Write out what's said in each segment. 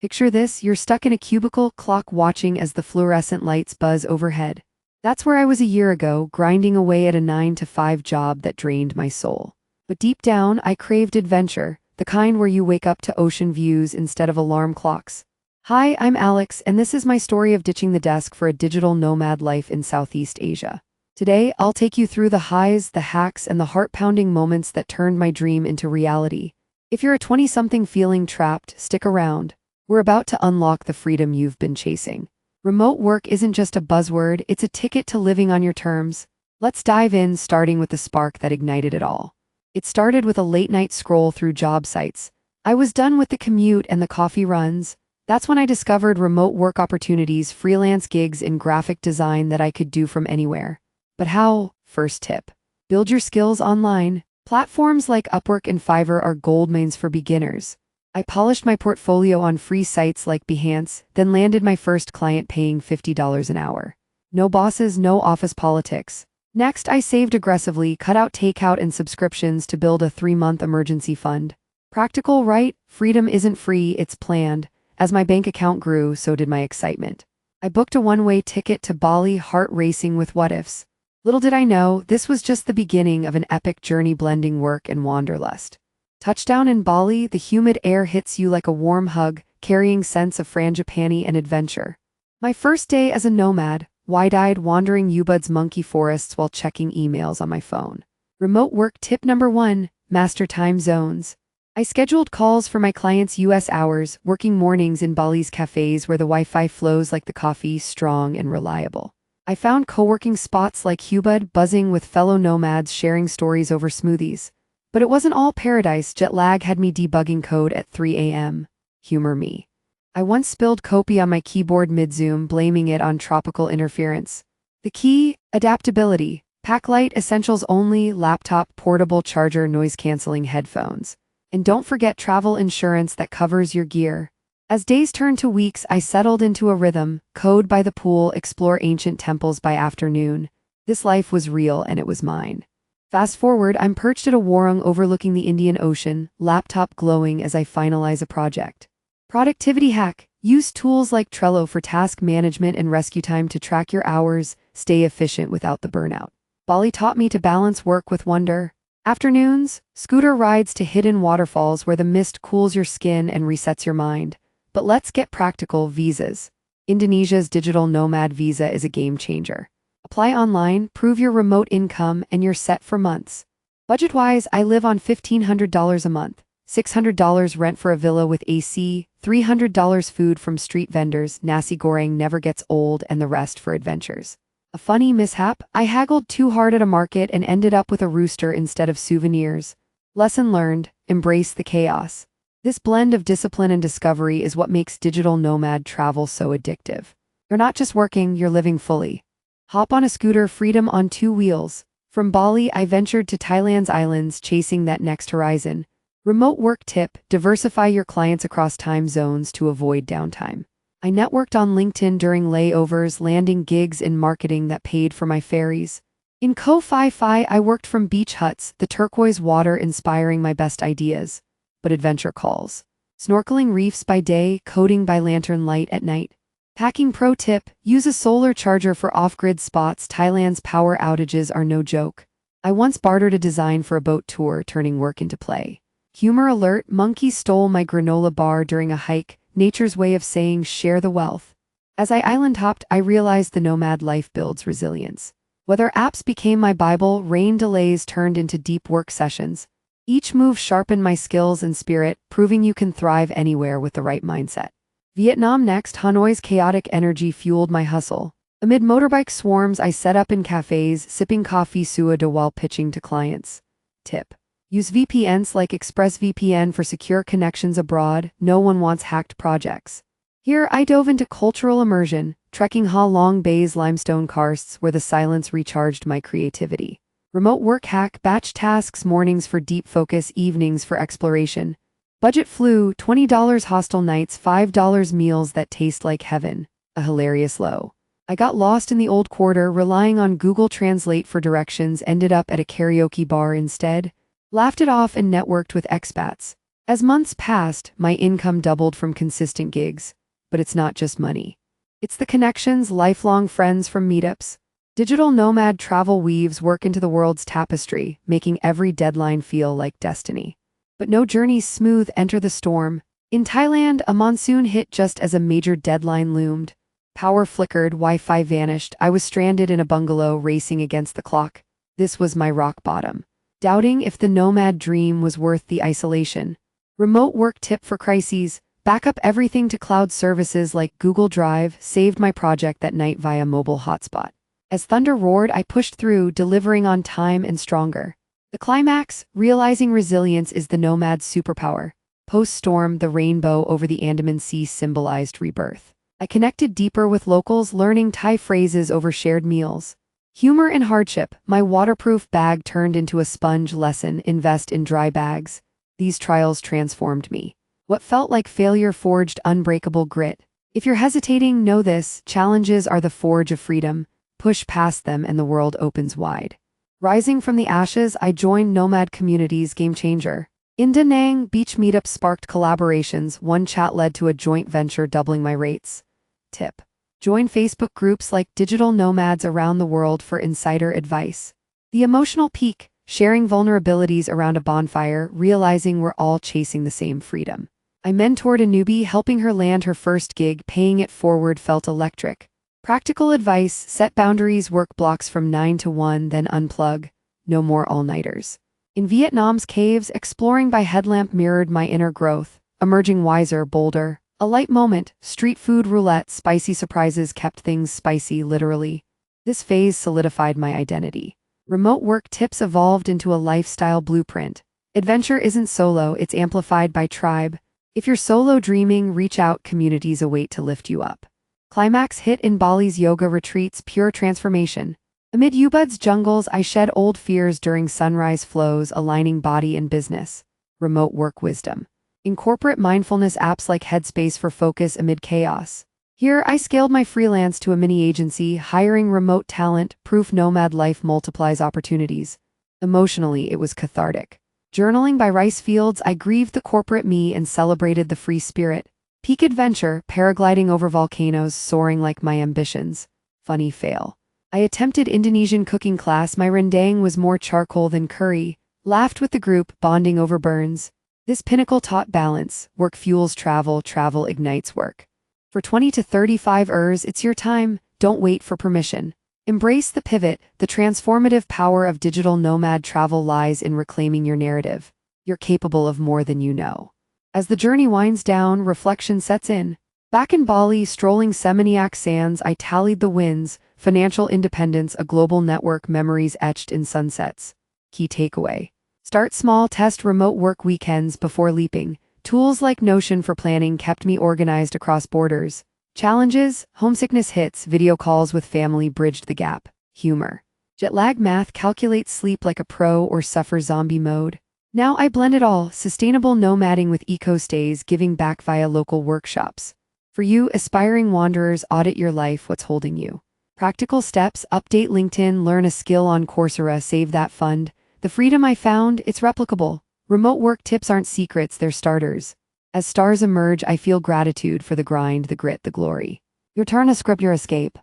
Picture this, you're stuck in a cubicle, clock watching as the fluorescent lights buzz overhead. That's where I was a year ago, grinding away at a 9-to-5 job that drained my soul. But deep down, I craved adventure, the kind where you wake up to ocean views instead of alarm clocks. Hi, I'm Alex, and this is my story of ditching the desk for a digital nomad life in Southeast Asia. Today, I'll take you through the highs, the hacks, and the heart-pounding moments that turned my dream into reality. If you're a 20-something feeling trapped, stick around. We're about to unlock the freedom you've been chasing. Remote work isn't just a buzzword, it's a ticket to living on your terms. Let's dive in, starting with the spark that ignited it all. It started with a late-night scroll through job sites. I was done with the commute and the coffee runs. That's when I discovered remote work opportunities, freelance gigs in graphic design that I could do from anywhere. But how? First tip. Build your skills online. Platforms like Upwork and Fiverr are goldmines for beginners. I polished my portfolio on free sites like Behance, then landed my first client paying $50 an hour. No bosses, no office politics. Next, I saved aggressively, cut out takeout and subscriptions to build a 3-month emergency fund. Practical, right? Freedom isn't free, it's planned. As my bank account grew, so did my excitement. I booked a one-way ticket to Bali, heart racing with what-ifs. Little did I know, this was just the beginning of an epic journey blending work and wanderlust. Touchdown in Bali, the humid air hits you like a warm hug, carrying scents of frangipani and adventure. My first day as a nomad, wide-eyed wandering Ubud's monkey forests while checking emails on my phone. Remote work tip number 1, master time zones. I scheduled calls for my clients' US hours, working mornings in Bali's cafes where the Wi-Fi flows like the coffee, strong and reliable. I found co-working spots like Ubud, buzzing with fellow nomads sharing stories over smoothies. But it wasn't all paradise. Jet lag had me debugging code at 3 a.m. Humor me. I once spilled Kopi on my keyboard mid-zoom, blaming it on tropical interference. The key? Adaptability. Pack light essentials only, laptop, portable charger, noise-canceling headphones. And don't forget travel insurance that covers your gear. As days turned to weeks, I settled into a rhythm, code by the pool, explore ancient temples by afternoon. This life was real and it was mine. Fast forward, I'm perched at a warung overlooking the Indian Ocean, laptop glowing as I finalize a project. Productivity hack. Use tools like Trello for task management and rescue time to track your hours, stay efficient without the burnout. Bali taught me to balance work with wonder. Afternoons, scooter rides to hidden waterfalls where the mist cools your skin and resets your mind. But let's get practical, visas. Indonesia's digital nomad visa is a game changer. Apply online, prove your remote income, and you're set for months. Budget-wise, I live on $1,500 a month, $600 rent for a villa with AC, $300 food from street vendors, nasi goreng never gets old, and the rest for adventures. A funny mishap, I haggled too hard at a market and ended up with a rooster instead of souvenirs. Lesson learned, embrace the chaos. This blend of discipline and discovery is what makes digital nomad travel so addictive. You're not just working, you're living fully. Hop on a scooter, freedom on 2 wheels. From Bali, I ventured to Thailand's islands, chasing that next horizon. Remote work tip, diversify your clients across time zones to avoid downtime. I networked on LinkedIn during layovers, landing gigs in marketing that paid for my ferries. In Koh Phi Phi, I worked from beach huts, the turquoise water inspiring my best ideas. But adventure calls. Snorkeling reefs by day, coding by lantern light at night. Packing pro tip, use a solar charger for off-grid spots. Thailand's power outages are no joke. I once bartered a design for a boat tour, turning work into play. Humor alert, monkeys stole my granola bar during a hike, nature's way of saying share the wealth. As I island hopped, I realized the nomad life builds resilience. Weather apps became my Bible, rain delays turned into deep work sessions. Each move sharpened my skills and spirit, proving you can thrive anywhere with the right mindset. Vietnam next, Hanoi's chaotic energy fueled my hustle. Amid motorbike swarms, I set up in cafes, sipping coffee suada while pitching to clients. Tip. Use VPNs like ExpressVPN for secure connections abroad. No one wants hacked projects. Here, I dove into cultural immersion, trekking Ha Long Bay's limestone karsts where the silence recharged my creativity. Remote work hack, batch tasks, mornings for deep focus, evenings for exploration. Budget flew, $20 hostel nights, $5 meals that taste like heaven. A hilarious low. I got lost in the old quarter, relying on Google Translate for directions, ended up at a karaoke bar instead. Laughed it off and networked with expats. As months passed, my income doubled from consistent gigs. But it's not just money. It's the connections, lifelong friends from meetups. Digital nomad travel weaves work into the world's tapestry, making every deadline feel like destiny. But no journey's smooth. Enter the storm. In Thailand, a monsoon hit just as a major deadline loomed. Power flickered, Wi-Fi vanished. I was stranded in a bungalow, racing against the clock. This was my rock bottom. Doubting if the nomad dream was worth the isolation. Remote work tip for crises: back up everything to cloud services like Google Drive. Saved my project that night via mobile hotspot. As thunder roared, I pushed through, delivering on time and stronger. The climax: realizing resilience is the nomad's superpower. Post-storm, the rainbow over the Andaman Sea symbolized rebirth. I connected deeper with locals, learning Thai phrases over shared meals. Humor in hardship: my waterproof bag turned into a sponge lesson. Invest in dry bags. These trials transformed me. What felt like failure forged unbreakable grit. If you're hesitating, know this: challenges are the forge of freedom. Push past them and the world opens wide. Rising from the ashes, I joined Nomad communities. Game changer. In Da Nang, beach meetups sparked collaborations. One chat led to a joint venture, doubling my rates. Tip: join Facebook groups like Digital Nomads around the world for insider advice. The emotional peak: sharing vulnerabilities around a bonfire, realizing we're all chasing the same freedom. I mentored a newbie, helping her land her first gig. Paying it forward felt electric. Practical advice: set boundaries, work blocks from 9 to 1, then unplug. No more all-nighters. In Vietnam's caves, exploring by headlamp mirrored my inner growth, emerging wiser, bolder. A light moment: street food roulette, spicy surprises kept things spicy, literally. This phase solidified my identity. Remote work tips evolved into a lifestyle blueprint. Adventure isn't solo, it's amplified by tribe. If you're solo dreaming, reach out, communities await to lift you up. Climax hit in Bali's yoga retreats, pure transformation. Amid Ubud's jungles, I shed old fears during sunrise flows, aligning body and business. Remote work wisdom. Incorporate mindfulness apps like Headspace for focus amid chaos. Here, I scaled my freelance to a mini agency, hiring remote talent. Proof nomad life multiplies opportunities. Emotionally, it was cathartic. Journaling by rice fields, I grieved the corporate me and celebrated the free spirit. Peak adventure: paragliding over volcanoes, soaring like my ambitions. Funny fail: I attempted Indonesian cooking class. My rendang was more charcoal than curry. Laughed with the group, bonding over burns. This pinnacle taught balance: work fuels travel, travel ignites work. For 20 to 35 ers, it's your time. Don't wait for permission. Embrace the pivot. The transformative power of digital nomad travel lies in reclaiming your narrative. You're capable of more than you know. As the journey winds down, reflection sets in. Back in Bali, strolling Seminyak sands, I tallied the wins: financial independence, a global network, memories etched in sunsets. Key takeaway: start small, test remote work weekends before leaping. Tools like Notion for planning kept me organized across borders. Challenges: homesickness hits, video calls with family bridged the gap. Humor: jet lag math, calculate sleep like a pro or suffer zombie mode. Now I blend it all: sustainable nomading with eco stays, giving back via local workshops. For you, aspiring wanderers, audit your life. What's holding you? Practical steps: update LinkedIn, learn a skill on Coursera, save that fund. The freedom I found, it's replicable. Remote work tips aren't secrets, they're starters. As stars emerge, I feel gratitude for the grind, the grit, the glory. Your turn to script your escape.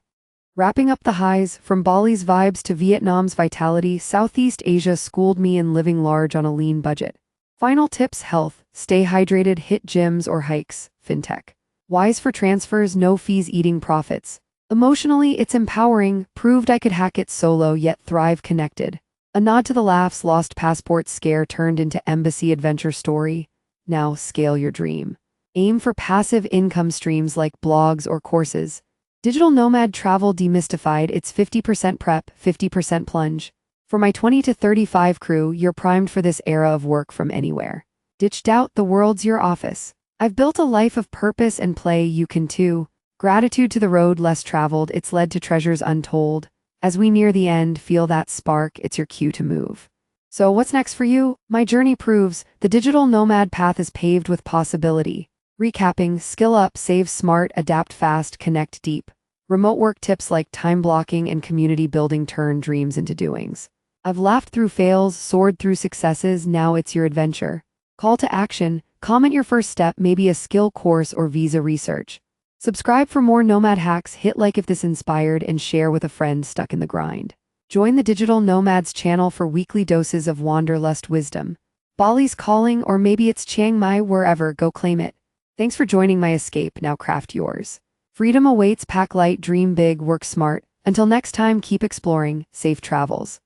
Wrapping up the highs: from Bali's vibes to Vietnam's vitality, Southeast Asia schooled me in living large on a lean budget. Final tips: health, stay hydrated, hit gyms or hikes. Fintech: wise for transfers, no fees, eating profits. Emotionally, it's empowering, proved I could hack it solo yet thrive connected. A nod to the laughs, lost passport scare turned into embassy adventure story. Now scale your dream. Aim for passive income streams like blogs or courses. Digital nomad travel demystified: it's 50% prep, 50% plunge. For my 20 to 35 crew, you're primed for this era of work from anywhere. Ditch doubt, the world's your office. I've built a life of purpose and play, you can too. Gratitude to the road less traveled, it's led to treasures untold. As we near the end, feel that spark, it's your cue to move. So what's next for you? My journey proves the digital nomad path is paved with possibility. Recapping: skill up, save smart, adapt fast, connect deep. Remote work tips like time blocking and community building turn dreams into doings. I've laughed through fails, soared through successes, now it's your adventure. Call to action: Comment your first step, maybe a skill course or visa research. Subscribe for more Nomad hacks, hit like if this inspired, and share with a friend stuck in the grind. Join the Digital Nomads channel for weekly doses of wanderlust wisdom. Bali's calling, or maybe it's Chiang Mai, wherever, go claim it. Thanks for joining my escape, now craft yours. Freedom awaits, pack light, dream big, work smart. Until next time, keep exploring, safe travels.